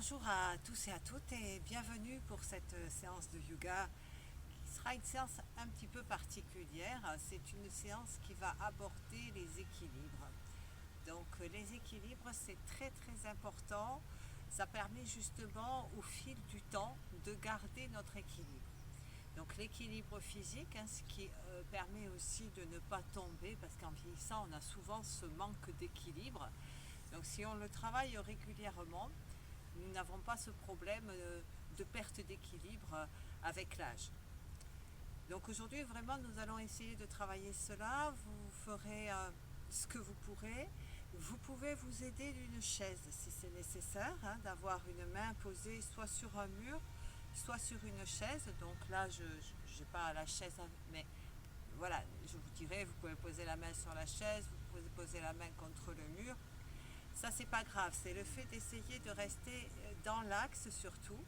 Bonjour à tous et à toutes et bienvenue pour cette séance de yoga qui sera une séance un petit peu particulière. C'est une séance qui va aborder les équilibres. Donc les équilibres, c'est très très important. Ça permet justement au fil du temps de garder notre équilibre. Donc l'équilibre physique, ce qui permet aussi de ne pas tomber parce qu'en vieillissant, on a souvent ce manque d'équilibre. Donc si on le travaille régulièrement, nous n'avons pas ce problème de perte d'équilibre avec l'âge. Donc aujourd'hui, vraiment, nous allons essayer de travailler cela. Vous ferez ce que vous pourrez. Vous pouvez vous aider d'une chaise si c'est nécessaire, d'avoir une main posée soit sur un mur, soit sur une chaise. Donc là, je n'ai pas la chaise, mais voilà, je vous dirai, vous pouvez poser la main sur la chaise, vous pouvez poser la main contre le mur. Ça, c'est pas grave, c'est le fait d'essayer de rester dans l'axe surtout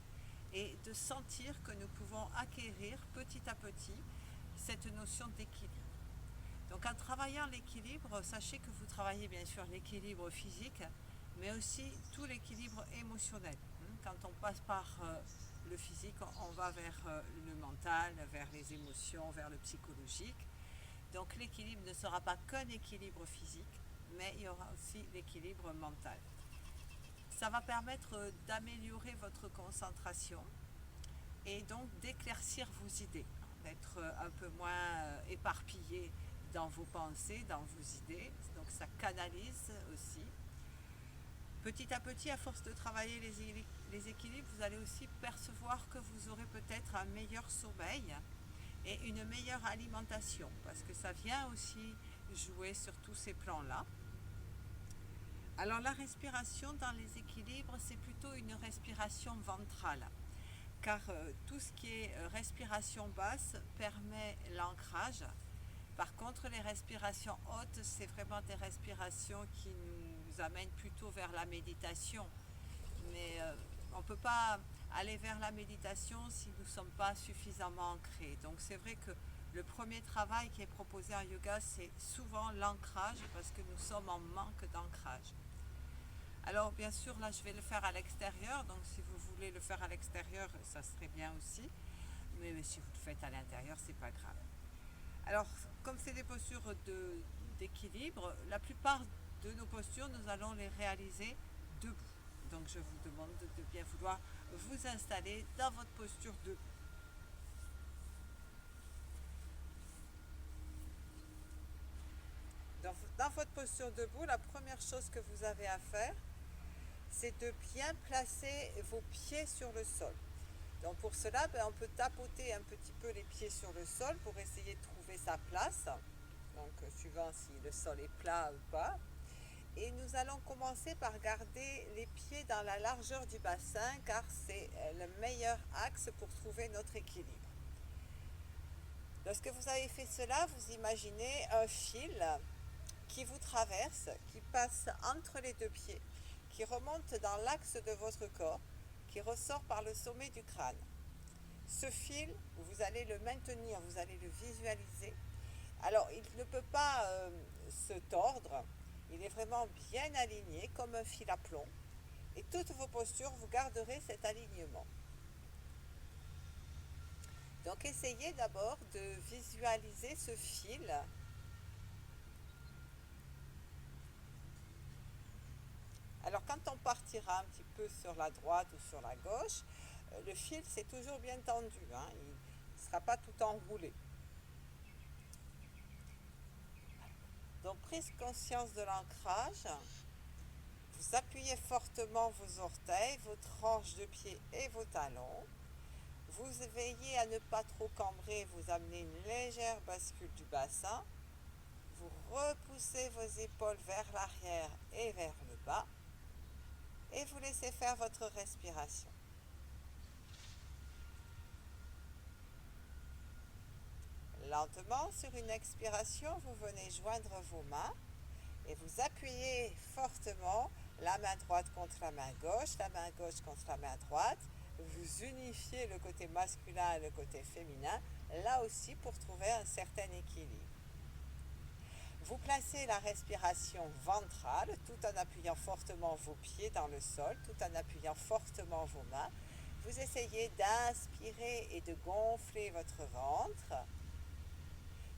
et de sentir que nous pouvons acquérir petit à petit cette notion d'équilibre. Donc en travaillant l'équilibre, sachez que vous travaillez bien sûr l'équilibre physique, mais aussi tout l'équilibre émotionnel. Quand on passe par le physique, on va vers le mental, vers les émotions, vers le psychologique. Donc l'équilibre ne sera pas qu'un équilibre physique, mais il y aura aussi l'équilibre mental. Ça va permettre d'améliorer votre concentration et donc d'éclaircir vos idées, d'être un peu moins éparpillé dans vos pensées, dans vos idées. Donc ça canalise aussi. Petit à petit, à force de travailler les équilibres, vous allez aussi percevoir que vous aurez peut-être un meilleur sommeil et une meilleure alimentation, parce que ça vient aussi jouer sur tous ces plans-là. Alors la respiration dans les équilibres, c'est plutôt une respiration ventrale, car tout ce qui est respiration basse permet l'ancrage. Par contre, les respirations hautes, c'est vraiment des respirations qui nous amènent plutôt vers la méditation. Mais on ne peut pas aller vers la méditation si nous ne sommes pas suffisamment ancrés. Donc c'est vrai que le premier travail qui est proposé en yoga, c'est souvent l'ancrage, parce que nous sommes en manque d'ancrage. Alors bien sûr, là je vais le faire à l'extérieur, donc si vous voulez le faire à l'extérieur, ça serait bien aussi. Mais si vous le faites à l'intérieur, c'est pas grave. Alors, comme c'est des postures d'équilibre, la plupart de nos postures, nous allons les réaliser debout. Donc je vous demande de bien vouloir vous installer dans votre posture debout. Dans votre posture debout, la première chose que vous avez à faire, c'est de bien placer vos pieds sur le sol. Donc pour cela, on peut tapoter un petit peu les pieds sur le sol pour essayer de trouver sa place. Donc suivant si le sol est plat ou pas. Et nous allons commencer par garder les pieds dans la largeur du bassin, car c'est le meilleur axe pour trouver notre équilibre. Lorsque vous avez fait cela, vous imaginez un fil qui vous traverse, qui passe entre les deux pieds, qui remonte dans l'axe de votre corps, qui ressort par le sommet du crâne. Ce fil, vous allez le maintenir, vous allez le visualiser. Alors, il ne peut pas se tordre, il est vraiment bien aligné comme un fil à plomb. Et toutes vos postures, vous garderez cet alignement. Donc, essayez d'abord de visualiser ce fil. Alors, quand on partira un petit peu sur la droite ou sur la gauche, le fil, c'est toujours bien tendu, il ne sera pas tout enroulé. Donc, prise conscience de l'ancrage, vous appuyez fortement vos orteils, votre hanche de pied et vos talons. Vous veillez à ne pas trop cambrer, vous amenez une légère bascule du bassin. Vous repoussez vos épaules vers l'arrière et vers le bas. Et vous laissez faire votre respiration. Lentement, sur une expiration, vous venez joindre vos mains et vous appuyez fortement la main droite contre la main gauche contre la main droite. Vous unifiez le côté masculin et le côté féminin, là aussi pour trouver un certain équilibre. Vous placez la respiration ventrale tout en appuyant fortement vos pieds dans le sol, tout en appuyant fortement vos mains. Vous essayez d'inspirer et de gonfler votre ventre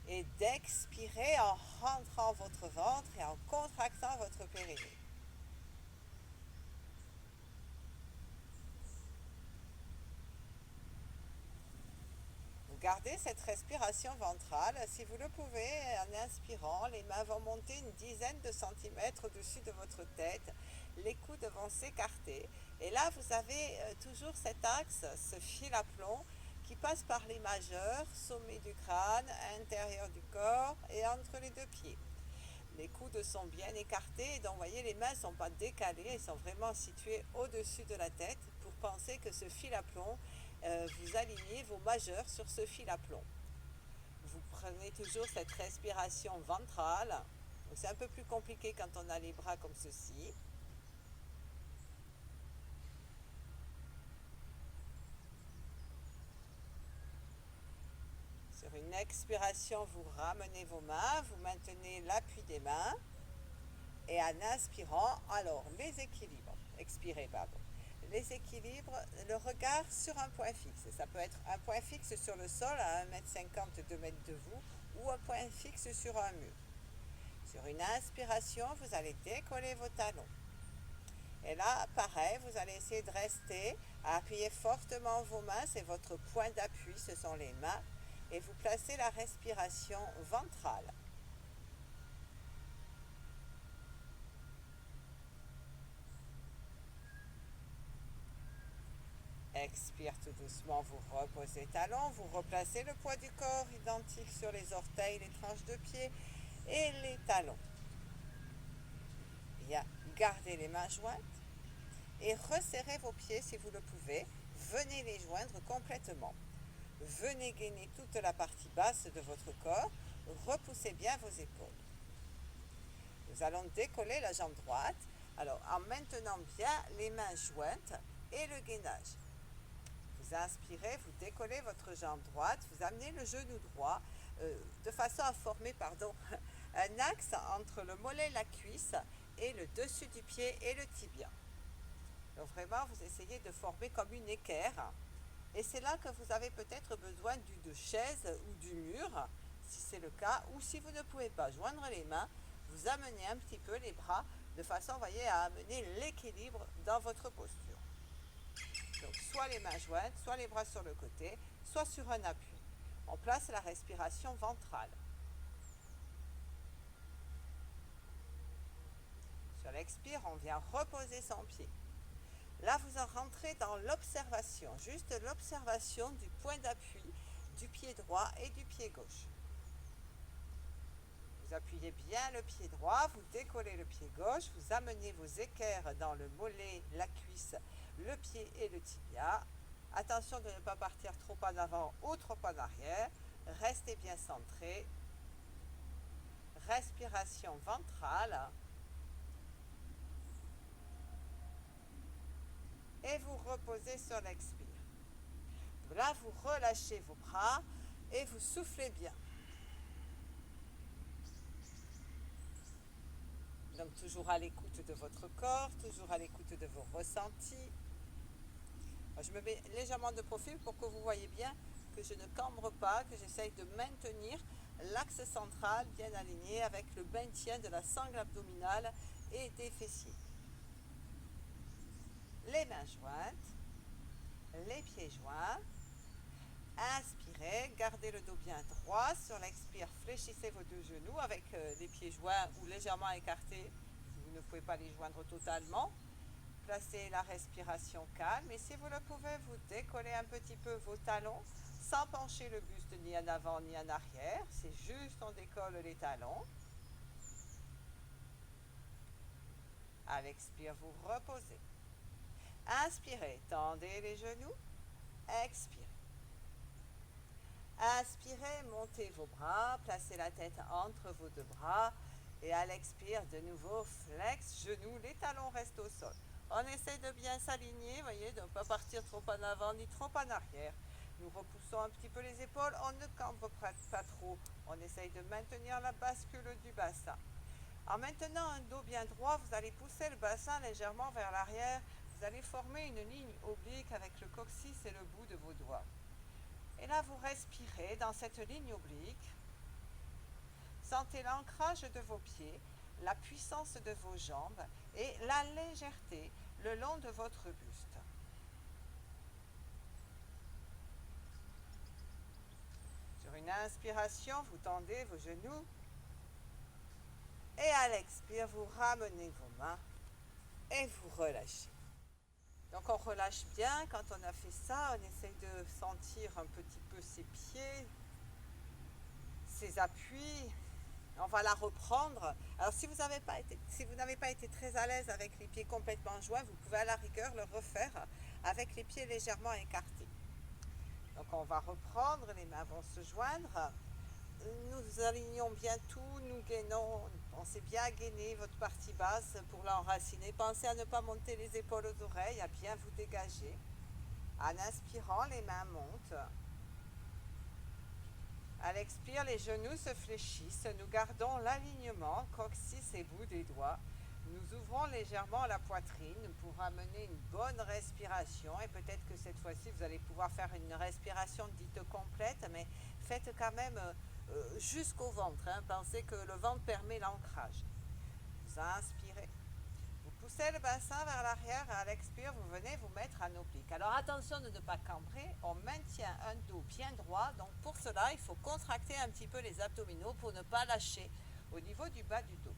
et d'expirer en rentrant votre ventre et en contractant votre périnée. Gardez cette respiration ventrale. Si vous le pouvez, en inspirant, les mains vont monter une dizaine de centimètres au-dessus de votre tête. Les coudes vont s'écarter. Et là, vous avez toujours cet axe, ce fil à plomb qui passe par les majeurs, sommet du crâne, intérieur du corps et entre les deux pieds. Les coudes sont bien écartés, donc vous voyez, les mains ne sont pas décalées, elles sont vraiment situées au-dessus de la tête pour penser que ce fil à plomb, vous alignez vos majeurs sur ce fil à plomb. Vous prenez toujours cette respiration ventrale. C'est un peu plus compliqué quand on a les bras comme ceci. Sur une expiration, vous ramenez vos mains, vous maintenez l'appui des mains. Et en inspirant, alors les équilibres, expirez, pardon. Les équilibres, le regard sur un point fixe. Ça peut être un point fixe sur le sol à 1,50 m, 2 m de vous, ou un point fixe sur un mur. Sur une inspiration, vous allez décoller vos talons. Et là, pareil, vous allez essayer de rester, à appuyer fortement vos mains, c'est votre point d'appui, ce sont les mains, et vous placez la respiration ventrale. Expire tout doucement, vous reposez talons, vous replacez le poids du corps identique sur les orteils, les tranches de pied et les talons. Bien, gardez les mains jointes et resserrez vos pieds si vous le pouvez. Venez les joindre complètement. Venez gainer toute la partie basse de votre corps. Repoussez bien vos épaules. Nous allons décoller la jambe droite. Alors, en maintenant bien les mains jointes et le gainage. Vous inspirez, vous décollez votre jambe droite, vous amenez le genou droit de façon à former un axe entre le mollet, la cuisse et le dessus du pied et le tibia. Donc vraiment, vous essayez de former comme une équerre. Et c'est là que vous avez peut-être besoin d'une chaise ou du mur, si c'est le cas, ou si vous ne pouvez pas joindre les mains, vous amenez un petit peu les bras de façon, voyez, à amener l'équilibre dans votre posture. Donc soit les mains jointes, soit les bras sur le côté, soit sur un appui. On place la respiration ventrale. Sur l'expire, on vient reposer son pied. Là, vous en rentrez dans l'observation, juste l'observation du point d'appui du pied droit et du pied gauche. Vous appuyez bien le pied droit, vous décollez le pied gauche, vous amenez vos équerres dans le mollet, la cuisse, le pied et le tibia. Attention de ne pas partir trop en avant ou trop en arrière. Restez bien centré. Respiration ventrale. Et vous reposez sur l'expire. Là, vous relâchez vos bras et vous soufflez bien. Donc toujours à l'écoute de votre corps, toujours à l'écoute de vos ressentis. Je me mets légèrement de profil pour que vous voyez bien que je ne cambre pas, que j'essaye de maintenir l'axe central bien aligné avec le maintien de la sangle abdominale et des fessiers. Les mains jointes, les pieds joints. Inspirez, gardez le dos bien droit. Sur l'expire, fléchissez vos deux genoux avec les pieds joints ou légèrement écartés si vous ne pouvez pas les joindre totalement. Placez la respiration calme et si vous le pouvez, vous décollez un petit peu vos talons sans pencher le buste ni en avant ni en arrière. C'est juste on décolle les talons. À l'expire, vous reposez. Inspirez, tendez les genoux. Expirez. Inspirez, montez vos bras, placez la tête entre vos deux bras et à l'expire, de nouveau, flex, genoux, les talons restent au sol. On essaie de bien s'aligner, voyez, de ne pas partir trop en avant ni trop en arrière. Nous repoussons un petit peu les épaules, on ne campe pas trop. On essaye de maintenir la bascule du bassin. En maintenant un dos bien droit, vous allez pousser le bassin légèrement vers l'arrière. Vous allez former une ligne oblique avec le coccyx et le bout de vos doigts. Et là, vous respirez dans cette ligne oblique. Sentez l'ancrage de vos pieds, la puissance de vos jambes et la légèreté le long de votre buste. Sur une inspiration, vous tendez vos genoux et à l'expire, vous ramenez vos mains et vous relâchez. Donc on relâche bien. Quand on a fait ça, on essaye de sentir un petit peu ses pieds, ses appuis. On va la reprendre. Alors si vous n'avez pas été très à l'aise avec les pieds complètement joints, vous pouvez à la rigueur le refaire avec les pieds légèrement écartés. Donc on va reprendre, les mains vont se joindre. Nous alignons bien tout, nous gainons, pensez bien à gainer votre partie basse pour l'enraciner. Pensez à ne pas monter les épaules aux oreilles, à bien vous dégager. En inspirant, les mains montent. À l'expire, les genoux se fléchissent. Nous gardons l'alignement, coccyx et bout des doigts. Nous ouvrons légèrement la poitrine pour amener une bonne respiration. Et peut-être que cette fois-ci, vous allez pouvoir faire une respiration dite complète, mais faites quand même jusqu'au ventre. Pensez que le ventre permet l'ancrage. Vous inspirez. Vous poussez le bassin vers l'arrière et à l'expire, vous venez vous mettre en oblique. Alors attention de ne pas cambrer, on maintient un dos bien droit. Donc pour cela, il faut contracter un petit peu les abdominaux pour ne pas lâcher au niveau du bas du dos.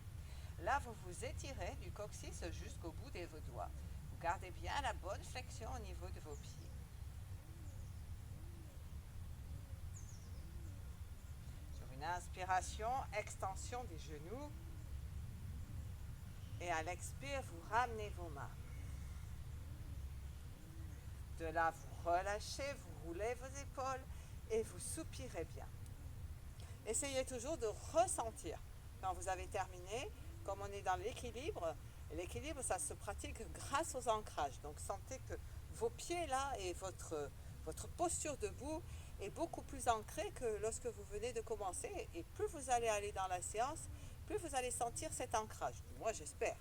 Là, vous vous étirez du coccyx jusqu'au bout de vos doigts. Vous gardez bien la bonne flexion au niveau de vos pieds. Sur une inspiration, extension des genoux. Et à l'expire, vous ramenez vos mains. De là, vous relâchez, vous roulez vos épaules et vous soupirez bien. Essayez toujours de ressentir quand vous avez terminé, comme on est dans l'équilibre. L'équilibre, ça se pratique grâce aux ancrages. Donc sentez que vos pieds là et votre posture debout est beaucoup plus ancrée que lorsque vous venez de commencer. Et plus vous allez aller dans la séance, plus vous allez sentir cet ancrage. Moi, j'espère.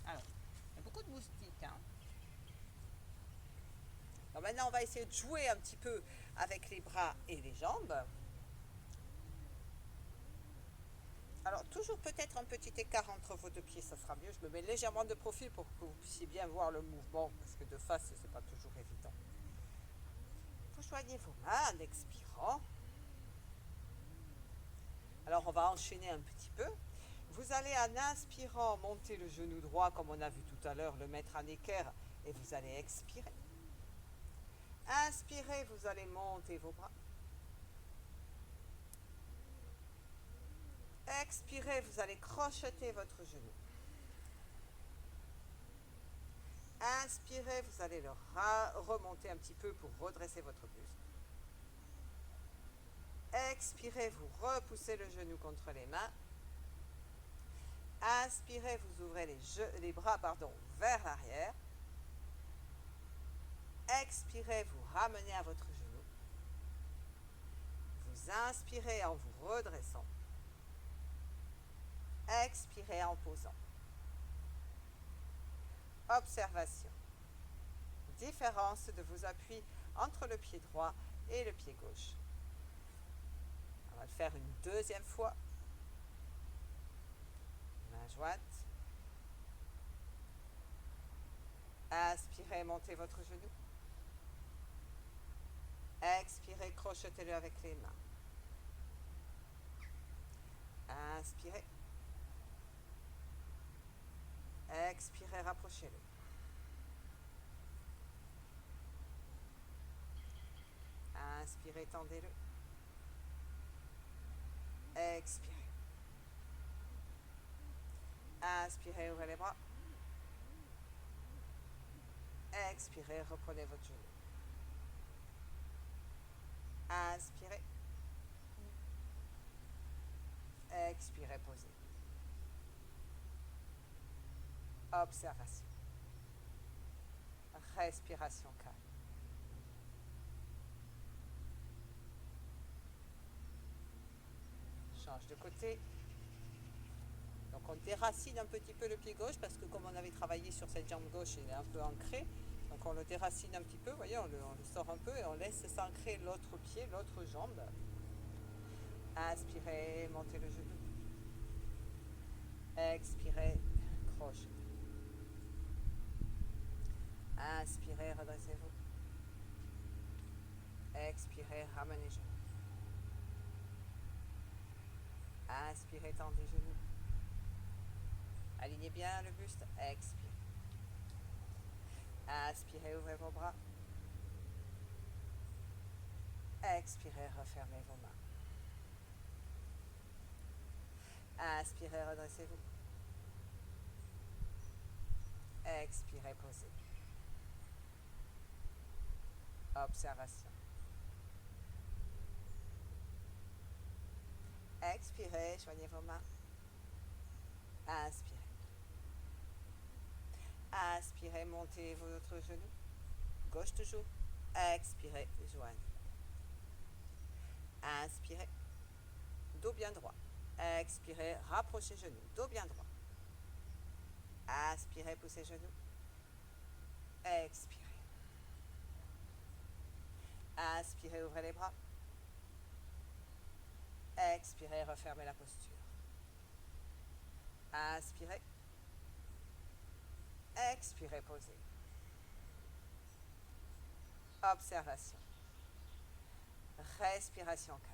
Alors, il y a beaucoup de moustiques. Alors maintenant, on va essayer de jouer un petit peu avec les bras et les jambes. Alors, toujours peut-être un petit écart entre vos deux pieds, ça sera mieux. Je me mets légèrement de profil pour que vous puissiez bien voir le mouvement, parce que de face, ce n'est pas toujours évident. Vous joignez vos mains en expirant. Alors, on va enchaîner un petit peu. Vous allez, en inspirant, monter le genou droit, comme on a vu tout à l'heure, le mettre en équerre, et vous allez expirer. Inspirez, vous allez monter vos bras. Expirez, vous allez crocheter votre genou. Inspirez, vous allez le remonter un petit peu pour redresser votre buste. Expirez, vous repoussez le genou contre les mains. Inspirez, vous ouvrez les bras vers l'arrière. Expirez, vous ramenez à votre genou. Vous inspirez en vous redressant. Expirez en posant. Observation. Différence de vos appuis entre le pied droit et le pied gauche. On va le faire une deuxième fois. Main jointe. Inspirez, montez votre genou. Expirez, crochetez-le avec les mains. Inspirez. Expirez, rapprochez-le. Inspirez, tendez-le. Expirez. Inspirez, ouvrez les bras. Expirez, reprenez votre genou. Inspirez. Expirez, posez. Observation. Respiration calme. change de côté. Donc on déracine un petit peu le pied gauche parce que comme on avait travaillé sur cette jambe gauche, il est un peu ancré. Donc on le déracine un petit peu, vous voyez, on le sort un peu et on laisse s'ancrer l'autre pied, l'autre jambe. Inspirez, montez le genou. Expirez, crochet. Inspirez, redressez-vous. Expirez, ramenez genoux. Inspirez, tendez genoux. Alignez bien le buste. Expirez. Inspirez, ouvrez vos bras. Expirez, refermez vos mains. Inspirez, redressez-vous. Expirez, posez. Observation. Expirez, joignez vos mains. Inspirez. Inspirez, montez votre genou. Gauche toujours. Expirez, joignez. Inspirez. Dos bien droit. Expirez, rapprochez genou. Dos bien droit. Inspirez, poussez genou. Expirez. Inspirez, ouvrez les bras. Expirez, refermez la posture. Inspirez. Expirez, posez. Observation. Respiration calme.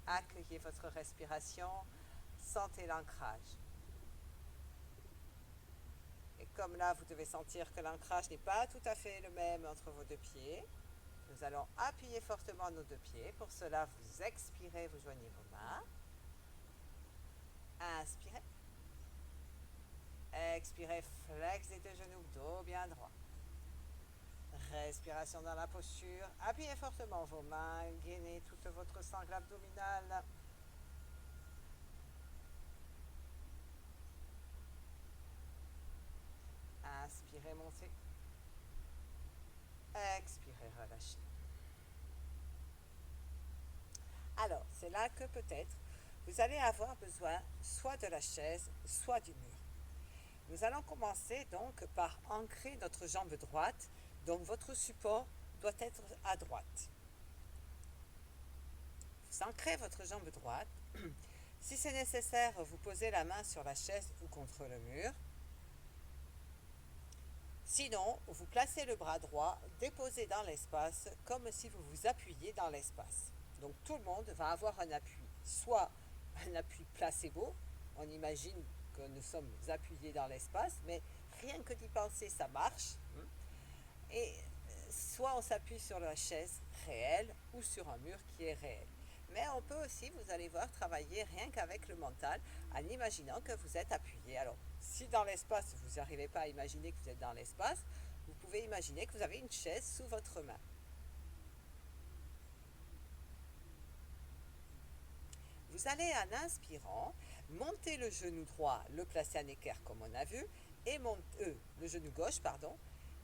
Accueillez votre respiration. Sentez l'ancrage. Et comme là, vous devez sentir que l'ancrage n'est pas tout à fait le même entre vos deux pieds, nous allons appuyer fortement nos deux pieds. Pour cela, vous expirez, vous joignez vos mains. Inspirez. Expirez, flex les deux genoux, dos bien droit. Respiration dans la posture. Appuyez fortement vos mains, gainez toute votre sangle abdominale. Inspirez, montez. Expirez, relâchez. Alors, c'est là que peut-être vous allez avoir besoin soit de la chaise, soit du mur. Nous allons commencer donc par ancrer notre jambe droite, donc votre support doit être à droite. Vous ancrez votre jambe droite. Si c'est nécessaire, vous posez la main sur la chaise ou contre le mur. Sinon, vous placez le bras droit déposé dans l'espace comme si vous vous appuyiez dans l'espace. Donc tout le monde va avoir un appui, soit un appui placebo, on imagine que nous sommes appuyés dans l'espace, mais rien que d'y penser, ça marche. Et soit on s'appuie sur la chaise réelle ou sur un mur qui est réel. Mais on peut aussi, vous allez voir, travailler rien qu'avec le mental en imaginant que vous êtes appuyé. Alors, si dans l'espace, vous n'arrivez pas à imaginer que vous êtes dans l'espace, vous pouvez imaginer que vous avez une chaise sous votre main. Vous allez, en inspirant, monter le genou droit, le placer en équerre comme on a vu, et le genou gauche, pardon,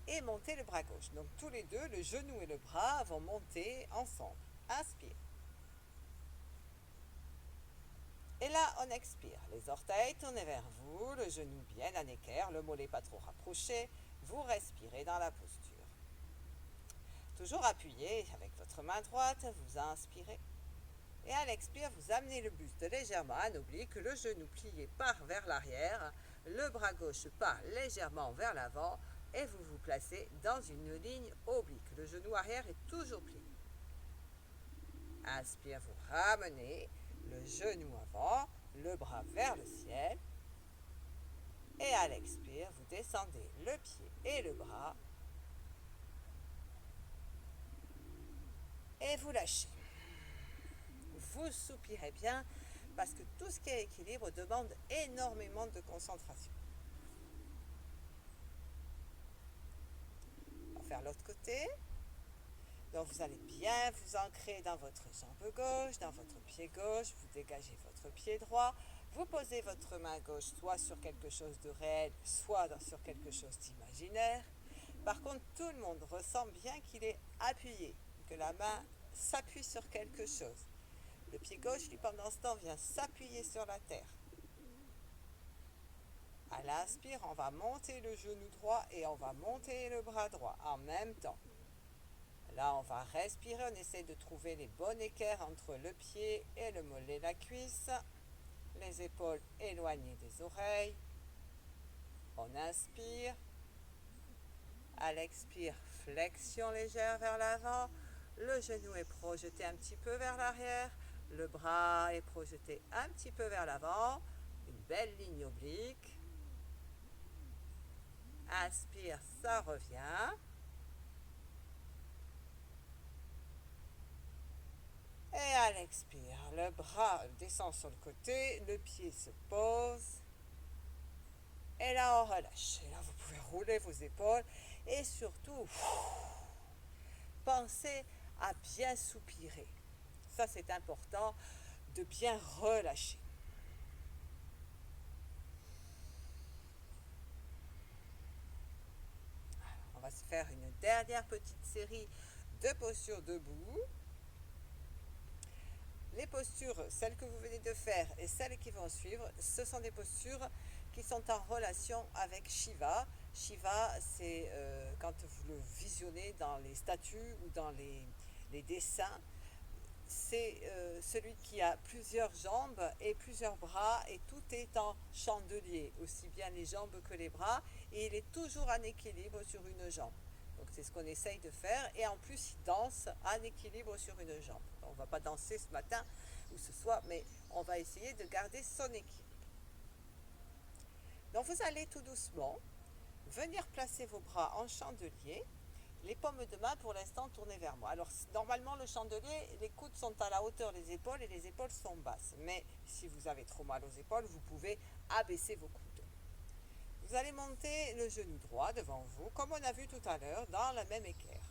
et monter le bras gauche. Donc tous les deux, le genou et le bras vont monter ensemble. Inspire. Et là, on expire. Les orteils tournés vers vous, le genou bien en équerre, le mollet pas trop rapproché. Vous respirez dans la posture. Toujours appuyé avec votre main droite, vous inspirez. Et à l'expire, vous amenez le buste légèrement en oblique, le genou plié part vers l'arrière, le bras gauche part légèrement vers l'avant et vous vous placez dans une ligne oblique. Le genou arrière est toujours plié. Inspire, vous ramenez le genou avant, le bras vers le ciel. Et à l'expire, vous descendez le pied et le bras. Et vous lâchez. Vous soupirez bien parce que tout ce qui est équilibre demande énormément de concentration. On va faire l'autre côté. Donc vous allez bien vous ancrer dans votre jambe gauche, dans votre pied gauche, vous dégagez votre pied droit, vous posez votre main gauche soit sur quelque chose de réel, soit sur quelque chose d'imaginaire. Par contre, tout le monde ressent bien qu'il est appuyé, que la main s'appuie sur quelque chose. Le pied gauche, lui, pendant ce temps, vient s'appuyer sur la terre. À l'inspire, on va monter le genou droit et on va monter le bras droit en même temps. Là, on va respirer, on essaie de trouver les bons équerres entre le pied et le mollet, la cuisse. Les épaules éloignées des oreilles. On inspire. À l'expire, flexion légère vers l'avant. Le genou est projeté un petit peu vers l'arrière. Le bras est projeté un petit peu vers l'avant. Une belle ligne oblique. Inspire, ça revient. Et à l'expire, le bras descend sur le côté, le pied se pose. Et là, on relâche. Et là, vous pouvez rouler vos épaules. Et surtout, pensez à bien soupirer. Ça, c'est important de bien relâcher. On va se faire une dernière petite série de postures debout. Les postures, celles que vous venez de faire et celles qui vont suivre, ce sont des postures qui sont en relation avec Shiva. Shiva, c'est quand vous le visionnez dans les statues ou dans les dessins, c'est celui qui a plusieurs jambes et plusieurs bras et tout est en chandelier, aussi bien les jambes que les bras, et il est toujours en équilibre sur une jambe. Donc c'est ce qu'on essaye de faire, et en plus il danse en équilibre sur une jambe. On ne va pas danser ce matin ou ce soir, mais on va essayer de garder son équilibre. Donc vous allez tout doucement venir placer vos bras en chandelier, les paumes de main pour l'instant tournées vers moi. Alors normalement le chandelier, les coudes sont à la hauteur des épaules et les épaules sont basses. Mais si vous avez trop mal aux épaules, vous pouvez abaisser vos coudes. Vous allez monter le genou droit devant vous, comme on a vu tout à l'heure, dans la même équerre.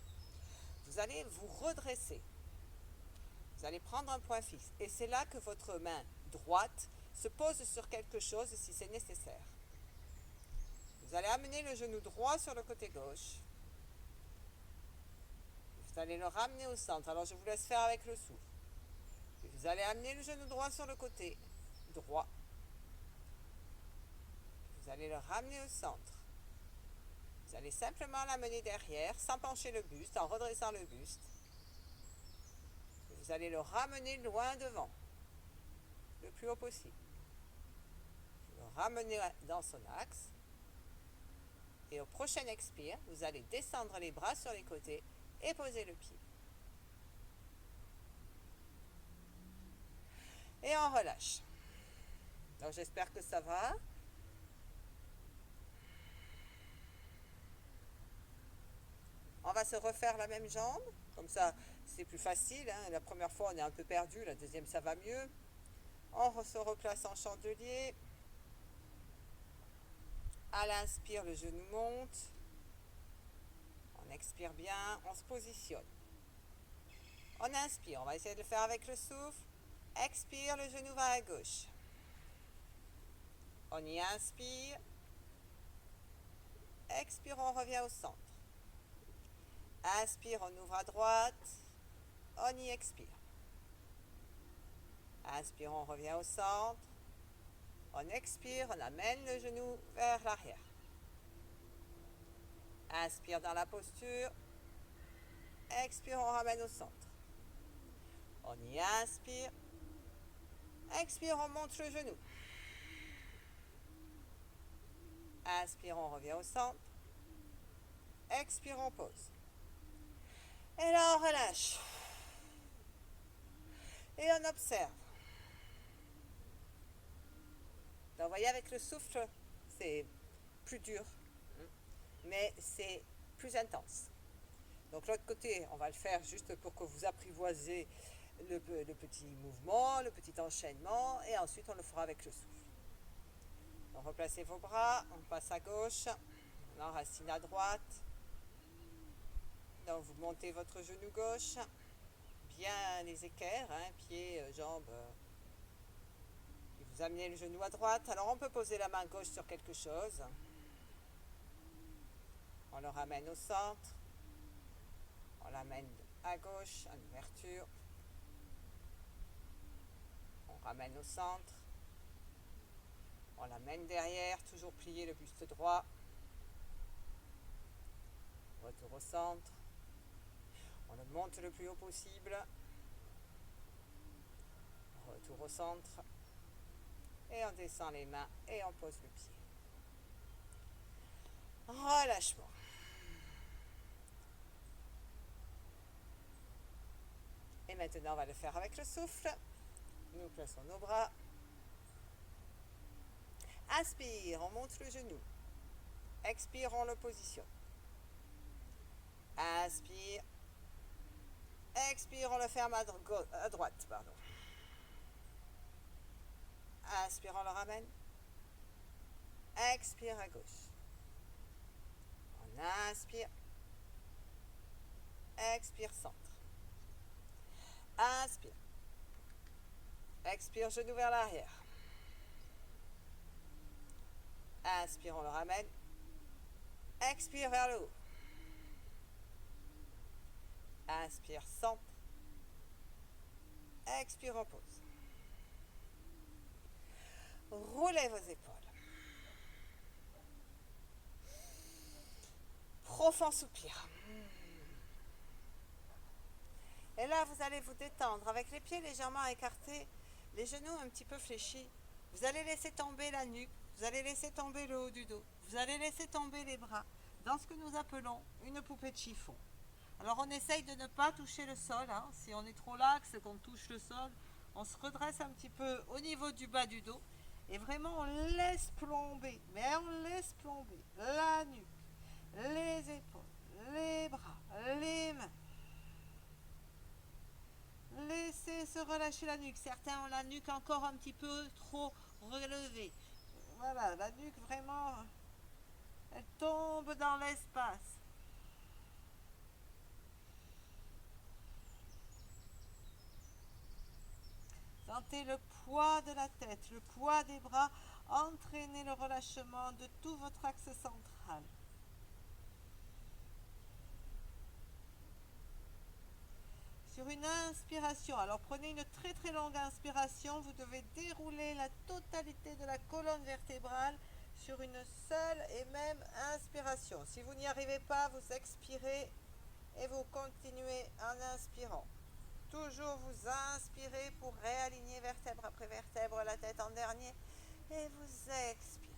Vous allez vous redresser. Vous allez prendre un point fixe. Et c'est là que votre main droite se pose sur quelque chose si c'est nécessaire. Vous allez amener le genou droit sur le côté gauche. Vous allez le ramener au centre. Alors je vous laisse faire avec le souffle. Et vous allez amener le genou droit sur le côté droit. Vous allez le ramener au centre. Vous allez simplement l'amener derrière, sans pencher le buste, en redressant le buste. Et vous allez le ramener loin devant, le plus haut possible. Vous le ramenez dans son axe. Et au prochain expire, vous allez descendre les bras sur les côtés et poser le pied. Et on relâche. Donc j'espère que ça va. On va se refaire la même jambe, comme ça c'est plus facile. La première fois on est un peu perdu, la deuxième ça va mieux. On se replace en chandelier. À l'inspire, le genou monte. On expire bien, on se positionne. On inspire, on va essayer de le faire avec le souffle. Expire, le genou va à gauche. On y inspire. Expire, on revient au centre. Inspire, on ouvre à droite. On y expire. Inspire, on revient au centre. On expire, on amène le genou vers l'arrière. Inspire dans la posture. Expire, on ramène au centre. On y inspire. Expire, on monte le genou. Inspire, on revient au centre. Expire, on pose. Et là, on relâche. Et on observe. Donc, vous voyez, avec le souffle, c'est plus dur, mais c'est plus intense. Donc, l'autre côté, on va le faire juste pour que vous apprivoisez le petit mouvement, le petit enchaînement, et ensuite, on le fera avec le souffle. Donc, replacez vos bras, on passe à gauche, on enracine à droite. Donc, vous montez votre genou gauche, bien les équerres, pieds, jambes. Et vous amenez le genou à droite. Alors, on peut poser la main gauche sur quelque chose. On le ramène au centre. On l'amène à gauche, en ouverture. On ramène au centre. On l'amène derrière, toujours plier le buste droit. Retour au centre. On le monte le plus haut possible. Retour au centre. Et on descend les mains et on pose le pied. Relâchement. Et maintenant, on va le faire avec le souffle. Nous plaçons nos bras. Inspire, on monte le genou. Expire, on le positionne. Inspire. Expire, on le ferme à droite. Pardon. Inspire, on le ramène. Expire à gauche. On inspire. Expire, centre. Inspire. Expire, genou vers l'arrière. Inspire, on le ramène. Expire vers le haut. Inspire, centre. Expire, on pose. Roulez vos épaules. Profond soupir. Et là, vous allez vous détendre avec les pieds légèrement écartés, les genoux un petit peu fléchis. Vous allez laisser tomber la nuque, vous allez laisser tomber le haut du dos, vous allez laisser tomber les bras dans ce que nous appelons une poupée de chiffon. Alors on essaye de ne pas toucher le sol, hein. Si on est trop laxe, qu'on touche le sol, on se redresse un petit peu au niveau du bas du dos et vraiment on laisse plomber, mais on laisse plomber la nuque, les épaules, les bras, les mains. Laissez se relâcher la nuque. Certains ont la nuque encore un petit peu trop relevée. Voilà, la nuque vraiment, elle tombe dans l'espace. Sentez le poids de la tête, le poids des bras. Entraînez le relâchement de tout votre axe central. Sur une inspiration, alors prenez une très très longue inspiration, vous devez dérouler la totalité de la colonne vertébrale sur une seule et même inspiration. Si vous n'y arrivez pas, vous expirez et vous continuez en inspirant. Toujours vous inspirez pour réaligner vertèbre après vertèbre, la tête en dernier, et vous expirez.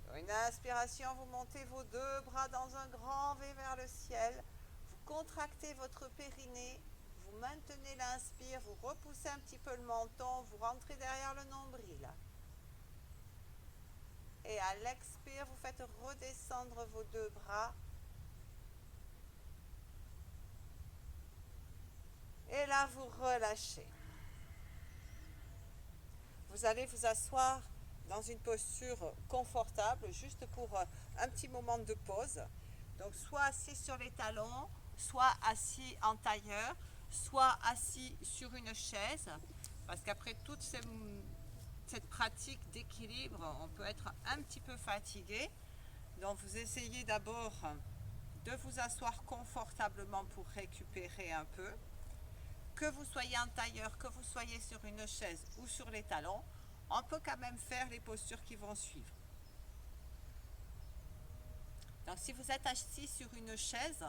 Sur une inspiration, vous montez vos deux bras dans un grand V vers le ciel. Contractez votre périnée, vous maintenez l'inspire, vous repoussez un petit peu le menton, vous rentrez derrière le nombril. Et à l'expire, vous faites redescendre vos deux bras. Et là, vous relâchez. Vous allez vous asseoir dans une posture confortable, juste pour un petit moment de pause. Donc, soit assis sur les talons, soit assis en tailleur, soit assis sur une chaise, parce qu'après toute cette pratique d'équilibre, on peut être un petit peu fatigué. Donc vous essayez d'abord de vous asseoir confortablement pour récupérer un peu. Que vous soyez en tailleur, que vous soyez sur une chaise ou sur les talons, on peut quand même faire les postures qui vont suivre. Donc si vous êtes assis sur une chaise,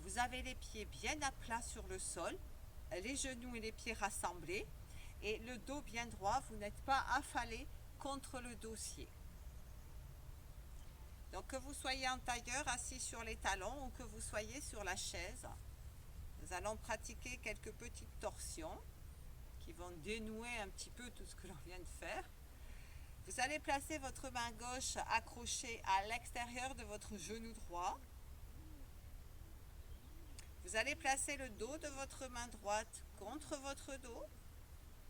vous avez les pieds bien à plat sur le sol, les genoux et les pieds rassemblés et le dos bien droit, vous n'êtes pas affalé contre le dossier. Donc que vous soyez en tailleur, assis sur les talons ou que vous soyez sur la chaise, nous allons pratiquer quelques petites torsions qui vont dénouer un petit peu tout ce que l'on vient de faire. Vous allez placer votre main gauche accrochée à l'extérieur de votre genou droit. Vous allez placer le dos de votre main droite contre votre dos.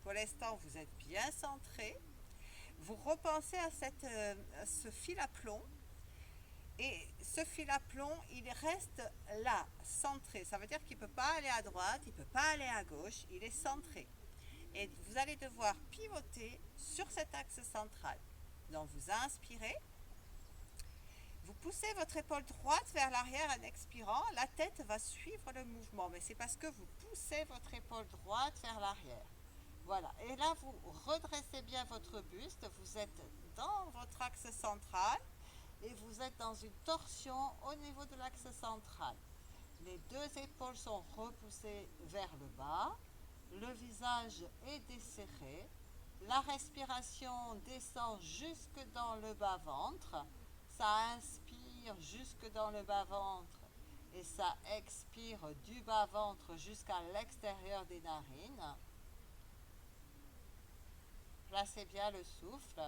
Pour l'instant, vous êtes bien centré. Vous repensez à ce fil à plomb. Et ce fil à plomb, il reste là, centré. Ça veut dire qu'il ne peut pas aller à droite, il ne peut pas aller à gauche, il est centré. Et vous allez devoir pivoter sur cet axe central. Donc vous inspirez. Vous poussez votre épaule droite vers l'arrière en expirant. La tête va suivre le mouvement, mais c'est parce que vous poussez votre épaule droite vers l'arrière. Voilà, et là vous redressez bien votre buste, vous êtes dans votre axe central et vous êtes dans une torsion au niveau de l'axe central. Les deux épaules sont repoussées vers le bas, le visage est desserré, la respiration descend jusque dans le bas-ventre, ça inspire jusque dans le bas-ventre et ça expire du bas-ventre jusqu'à l'extérieur des narines. Placez bien le souffle.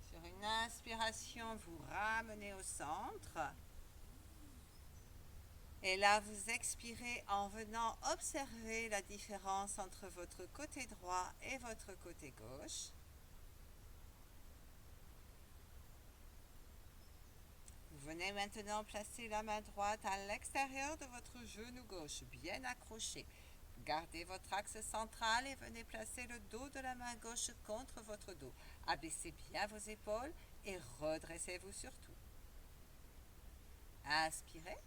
Sur une inspiration, vous ramenez au centre. Et là, vous expirez en venant observer la différence entre votre côté droit et votre côté gauche. Vous venez maintenant placer la main droite à l'extérieur de votre genou gauche, bien accroché. Gardez votre axe central et venez placer le dos de la main gauche contre votre dos. Abaissez bien vos épaules et redressez-vous surtout. Inspirez.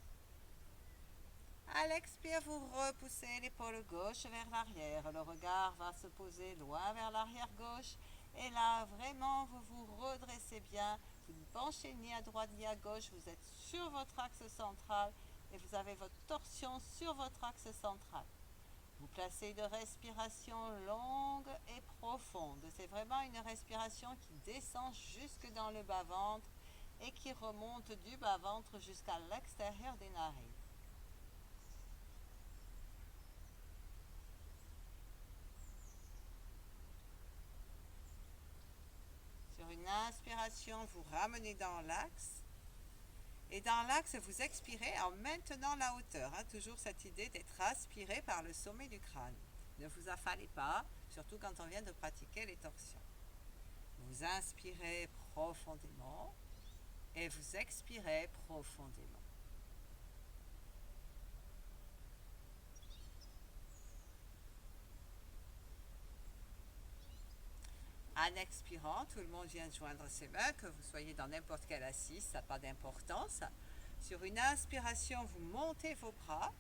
À l'expire, vous repoussez l'épaule gauche vers l'arrière. Le regard va se poser loin vers l'arrière gauche. Et là, vraiment, vous vous redressez bien. Vous ne penchez ni à droite ni à gauche. Vous êtes sur votre axe central et vous avez votre torsion sur votre axe central. Vous placez une respiration longue et profonde. C'est vraiment une respiration qui descend jusque dans le bas-ventre et qui remonte du bas-ventre jusqu'à l'extérieur des narines. Sur une inspiration, vous ramenez dans l'axe. Et dans l'axe, vous expirez en maintenant la hauteur. Toujours cette idée d'être aspiré par le sommet du crâne. Ne vous affalez pas, surtout quand on vient de pratiquer les torsions. Vous inspirez profondément et vous expirez profondément. En expirant, tout le monde vient joindre ses mains, que vous soyez dans n'importe quelle assise, ça n'a pas d'importance. Sur une inspiration, vous montez vos bras.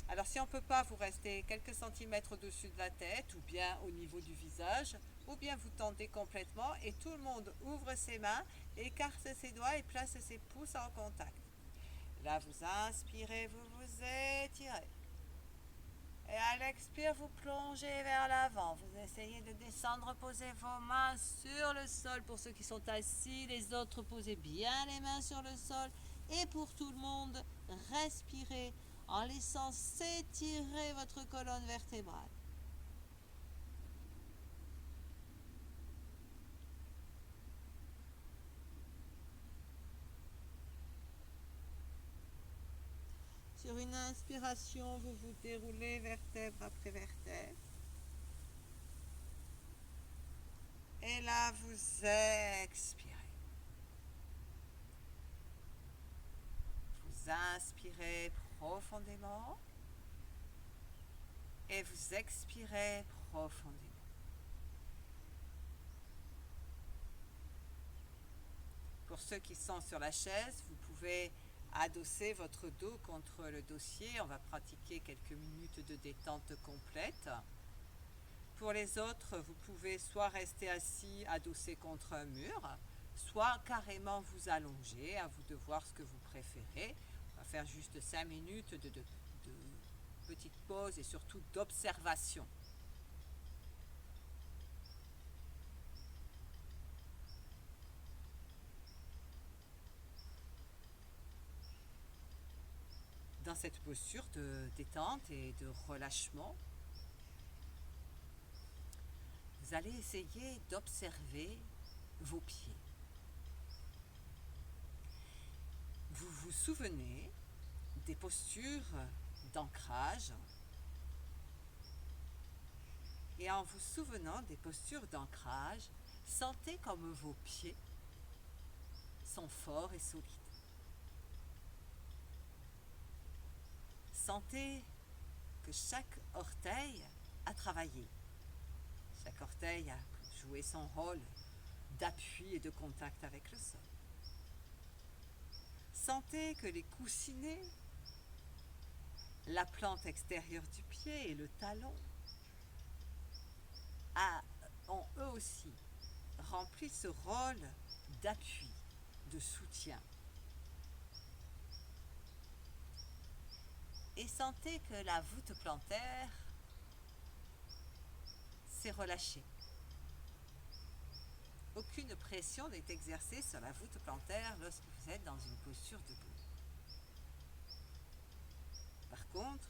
Alors si on ne peut pas, vous restez quelques centimètres au-dessus de la tête ou bien au niveau du visage, ou bien vous tendez complètement et tout le monde ouvre ses mains, écarte ses doigts et place ses pouces en contact. Là, vous inspirez, vous vous étirez. Et à l'expire, vous plongez vers l'avant. Vous essayez de descendre, posez vos mains sur le sol pour ceux qui sont assis. Les autres, posez bien les mains sur le sol. Et pour tout le monde, respirez en laissant s'étirer votre colonne vertébrale. Sur une inspiration, vous vous déroulez vertèbre après vertèbre. Et là, vous expirez. Vous inspirez profondément. Et vous expirez profondément. Pour ceux qui sont sur la chaise, vous pouvez adosser votre dos contre le dossier. On va pratiquer quelques minutes de détente complète. Pour les autres, vous pouvez soit rester assis, adossé contre un mur, soit carrément vous allonger, à vous de voir ce que vous préférez. On va faire juste 5 minutes de petite pause et surtout d'observation. Dans cette posture de détente et de relâchement, vous allez essayer d'observer vos pieds. Vous vous souvenez des postures d'ancrage et en vous souvenant des postures d'ancrage, sentez comme vos pieds sont forts et solides. Sentez que chaque orteil a travaillé. Chaque orteil a joué son rôle d'appui et de contact avec le sol. Sentez que les coussinets, la plante extérieure du pied et le talon ont eux aussi rempli ce rôle d'appui, de soutien. Et sentez que la voûte plantaire s'est relâchée. Aucune pression n'est exercée sur la voûte plantaire lorsque vous êtes dans une posture debout. Par contre,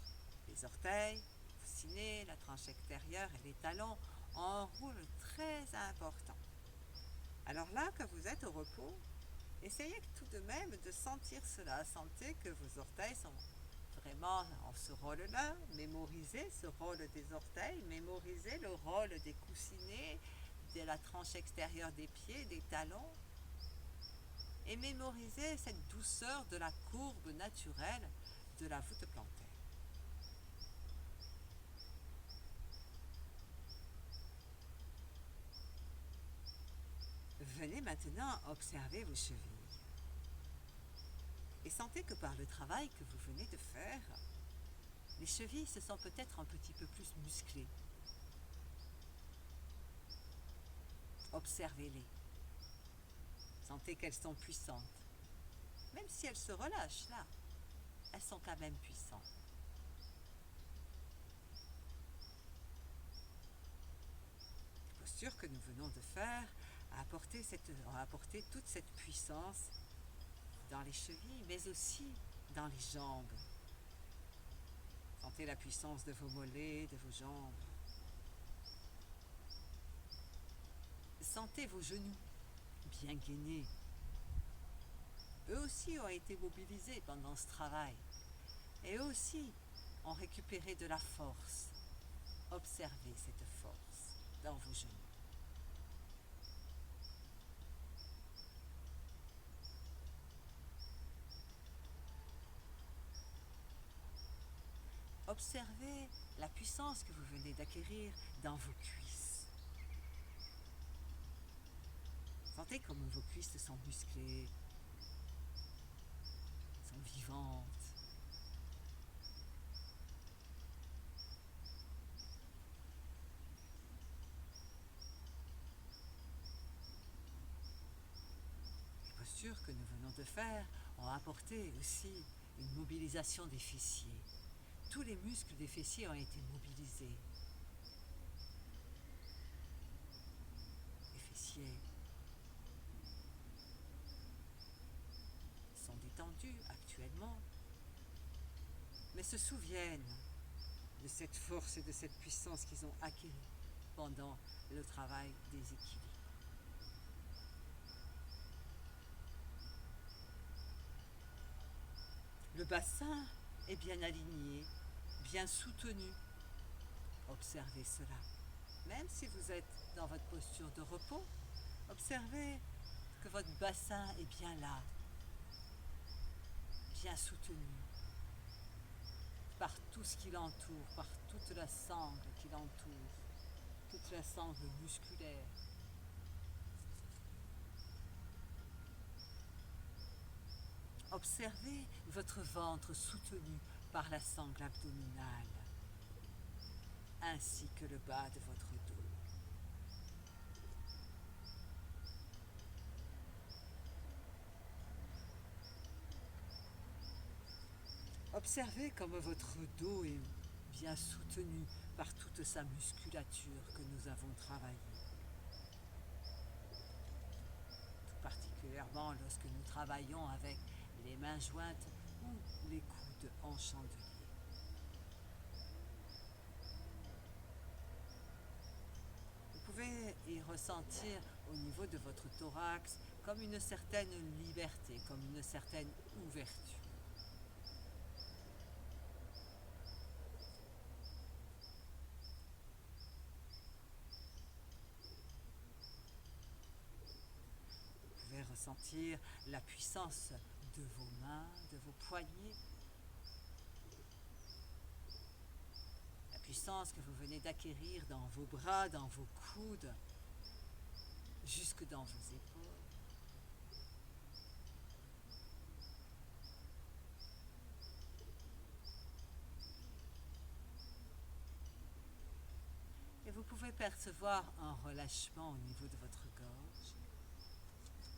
les orteils, les coussinets, la tranche extérieure et les talons ont un rôle très important. Alors là que vous êtes au repos, essayez tout de même de sentir cela. Sentez que vos orteils sont vraiment en ce rôle-là. Mémorisez ce rôle des orteils, mémorisez le rôle des coussinets, de la tranche extérieure des pieds, des talons, et mémorisez cette douceur de la courbe naturelle de la voûte plantaire. Venez maintenant observer vos chevilles. Et sentez que par le travail que vous venez de faire, les chevilles se sont peut-être un petit peu plus musclées. Observez-les. Sentez qu'elles sont puissantes. Même si elles se relâchent là, elles sont quand même puissantes. La posture que nous venons de faire a apporté toute cette puissance dans les chevilles, mais aussi dans les jambes. Sentez la puissance de vos mollets, de vos jambes. Sentez vos genoux bien gainés. Eux aussi ont été mobilisés pendant ce travail. Et eux aussi ont récupéré de la force. Observez cette force dans vos genoux. Observez la puissance que vous venez d'acquérir dans vos cuisses. Sentez comme vos cuisses sont musclées, sont vivantes. Les postures que nous venons de faire ont apporté aussi une mobilisation des fessiers. Tous les muscles des fessiers ont été mobilisés. Les fessiers sont détendus actuellement, mais se souviennent de cette force et de cette puissance qu'ils ont acquérie pendant le travail des équilibres. Le bassin est bien aligné, bien soutenu. Observez cela. Même si vous êtes dans votre posture de repos, observez que votre bassin est bien là, bien soutenu par tout ce qui l'entoure, par toute la sangle qui l'entoure, toute la sangle musculaire. Observez votre ventre soutenu par la sangle abdominale, ainsi que le bas de votre dos. Observez comme votre dos est bien soutenu par toute sa musculature que nous avons travaillée. Tout particulièrement lorsque nous travaillons avec les mains jointes ou les coudes en chandelier. Vous pouvez y ressentir au niveau de votre thorax comme une certaine liberté, comme une certaine ouverture. Vous pouvez ressentir la puissance de vos mains, de vos poignets. puissance que vous venez d'acquérir dans vos bras, dans vos coudes, jusque dans vos épaules. Et vous pouvez percevoir un relâchement au niveau de votre gorge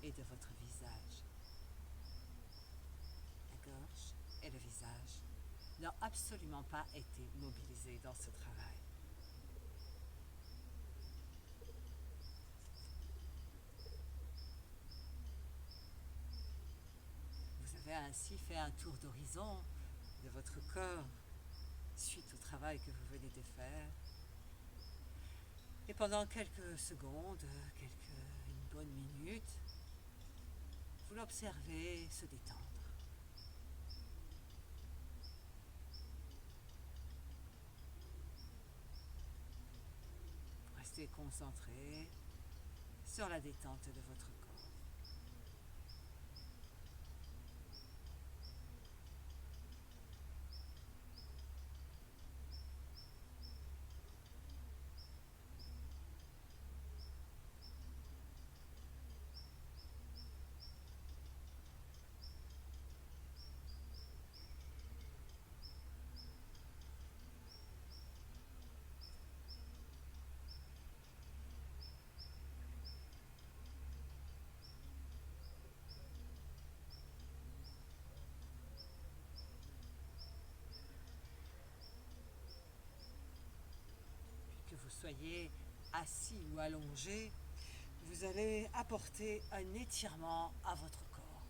et de votre visage. La gorge et le visage n'ont absolument pas été mobilisés dans ce travail. Vous avez ainsi fait un tour d'horizon de votre corps suite au travail que vous venez de faire. Et pendant quelques secondes, une bonne minute, vous l'observez se détendre. Restez concentré sur la détente de votre corps. Que vous soyez assis ou allongé, vous allez apporter un étirement à votre corps.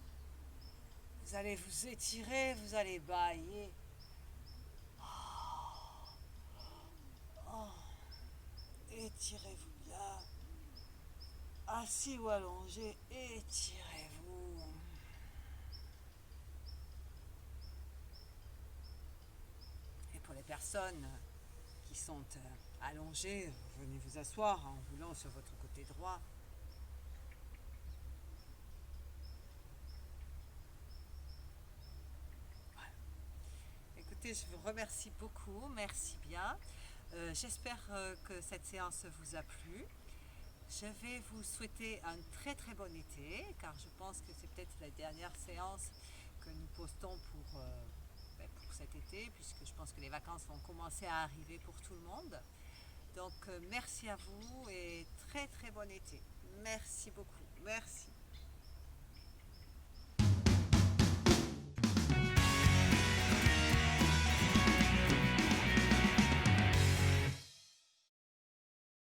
Vous allez vous étirer, vous allez bâiller. Étirez-vous bien. Assis ou allongé, étirez-vous. Et pour les personnes qui sont allongées, venez vous asseoir en roulant sur votre côté droit. Voilà. Écoutez, je vous remercie beaucoup, merci bien. J'espère que cette séance vous a plu. Je vais vous souhaiter un très très bon été, car je pense que c'est peut-être la dernière séance que nous postons pour cet été, puisque je pense que les vacances vont commencer à arriver pour tout le monde. Donc merci à vous et très très bon été. Merci beaucoup. Merci.